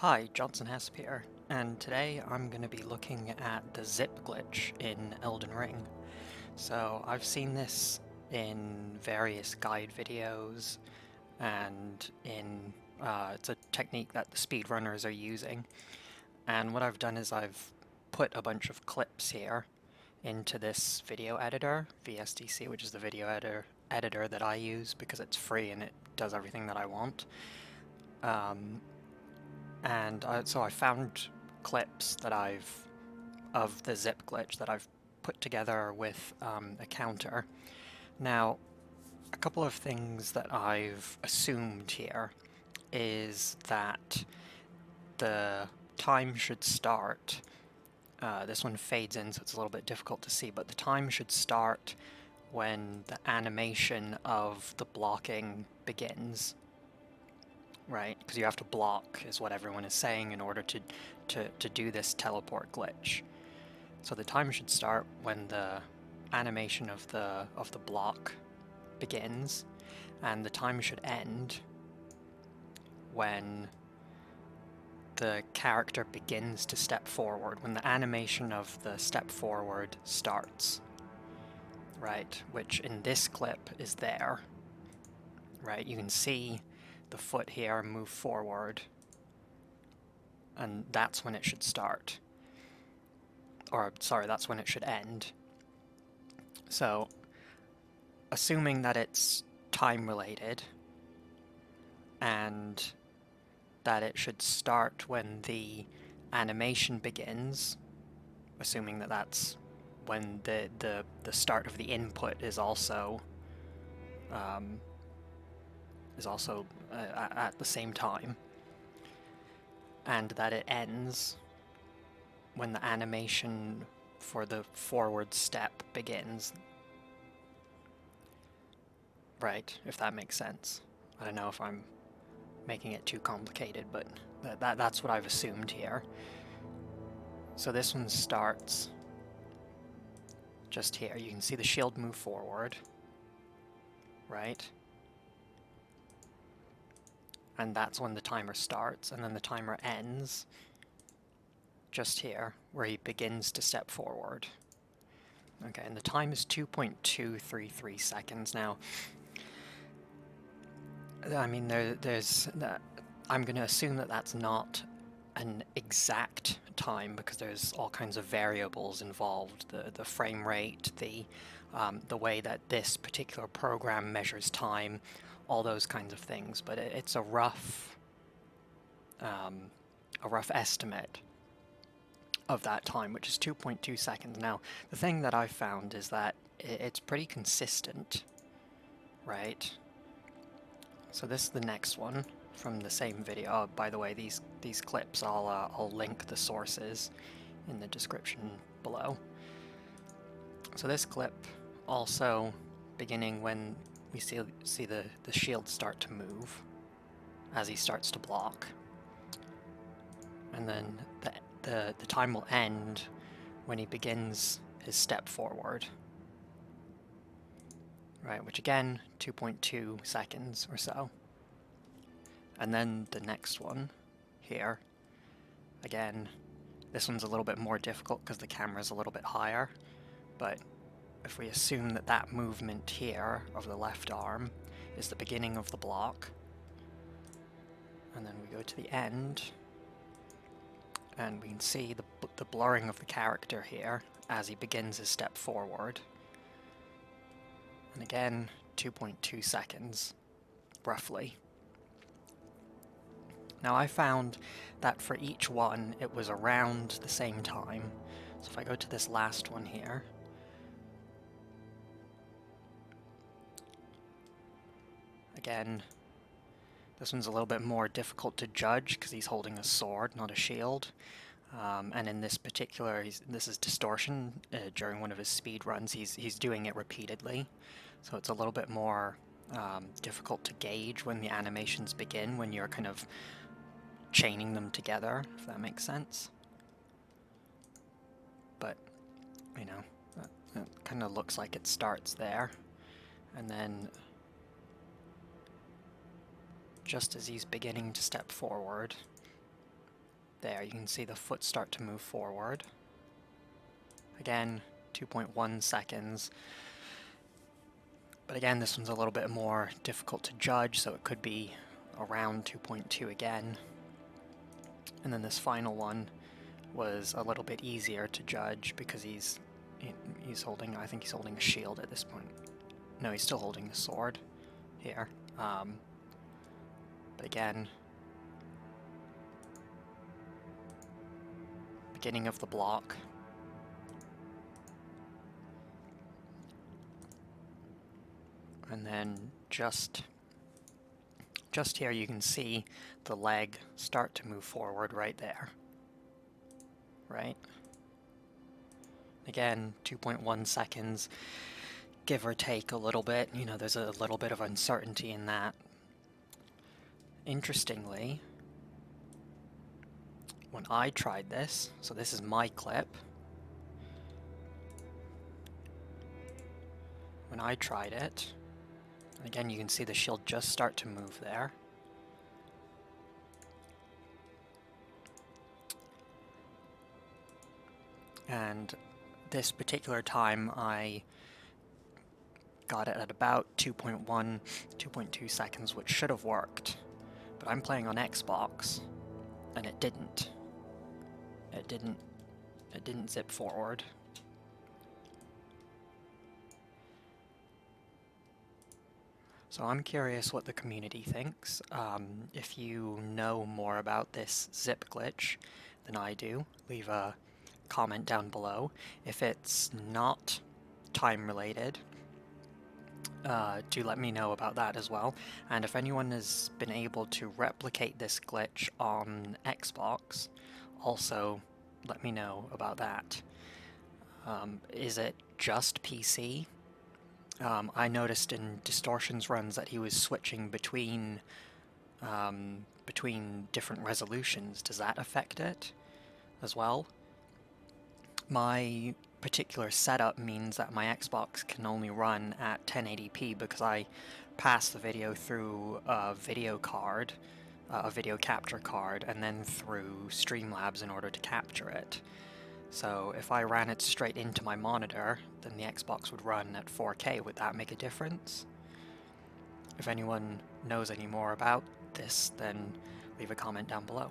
Hi, Johnson Hesp here, and today I'm going to be looking at the zip glitch in Elden Ring. So I've seen this in various guide videos and it's a technique that the speedrunners are using. And what I've done is I've put a bunch of clips here into this video editor, VSDC, which is the video editor that I use because it's free and it does everything that I want. So I found clips that of the zip glitch that I've put together with a counter. Now, a couple of things that I've assumed here is that the time should start. This one fades in, so it's a little bit difficult to see, but the time should start when the animation of the blocking begins. Right, because you have to block, is what everyone is saying, in order to do this teleport glitch. So the time should start when the animation of the block begins, and the time should end when the character begins to step forward, when the animation of the step forward starts. Right, which in this clip is there. Right, you can see the foot here move forward, and that's when it should start. Or, sorry, that's when it should end. So, assuming that it's time-related, and that it should start when the animation begins, assuming that that's when the start of the input is also at the same time, and that it ends when the animation for the forward step begins. Right, if that makes sense. I don't know if I'm making it too complicated, but that's what I've assumed here. So this one starts just here. You can see the shield move forward, right? And that's when the timer starts, and then the timer ends just here, where he begins to step forward. Okay, and the time is 2.233 seconds. Now, I mean, there's I'm going to assume that that's not an exact time, because there's all kinds of variables involved. The frame rate, the way that this particular program measures time, all those kinds of things. But it's a rough estimate of that time, which is 2.2 seconds. Now, the thing that I've found is that it's pretty consistent, right? So this is the next one from the same video. Oh, by the way, these clips, I'll link the sources in the description below. So this clip also beginning when we see the shield start to move as he starts to block, and then the time will end when he begins his step forward. Right, which again, 2.2 seconds or so. And then the next one here, again, this one's a little bit more difficult because the camera's a little bit higher, but if we assume that that movement here of the left arm is the beginning of the block, and then we go to the end, and we can see the blurring of the character here as he begins his step forward. And again, 2.2 seconds, roughly. Now I found that for each one, it was around the same time. So if I go to this last one here, again, this one's a little bit more difficult to judge because he's holding a sword, not a shield. And in this particular, this is distortion. During one of his speed runs, he's doing it repeatedly, so it's a little bit more difficult to gauge when the animations begin, when you're kind of chaining them together, if that makes sense. But, you know, that kind of looks like it starts there, and then just as he's beginning to step forward, There, you can see the foot start to move forward. Again, 2.1 seconds. But again, this one's a little bit more difficult to judge, so it could be around 2.2 again. And then this final one was a little bit easier to judge because he's holding, I think he's holding a shield at this point. No, he's still holding the sword here. But again, beginning of the block. And then just here you can see the leg start to move forward right there. Right? Again, 2.1 seconds, give or take a little bit. You know, there's a little bit of uncertainty in that. Interestingly, when I tried this, so this is my clip. When I tried it, and again you can see the shield just start to move there. And this particular time I got it at about 2.1, 2.2 seconds, which should have worked. But I'm playing on Xbox, and it didn't. It didn't zip forward. So I'm curious what the community thinks. If you know more about this zip glitch than I do, leave a comment down below. If it's not time related, do let me know about that as well. And if anyone has been able to replicate this glitch on Xbox, also let me know about that. Is it just PC? I noticed in Distortion's runs that he was switching between different resolutions. Does that affect it as well? My particular setup means that my Xbox can only run at 1080p because I pass the video through a video card, a video capture card, and then through Streamlabs in order to capture it. So if I ran it straight into my monitor, then the Xbox would run at 4K. Would that make a difference? If anyone knows any more about this, then leave a comment down below.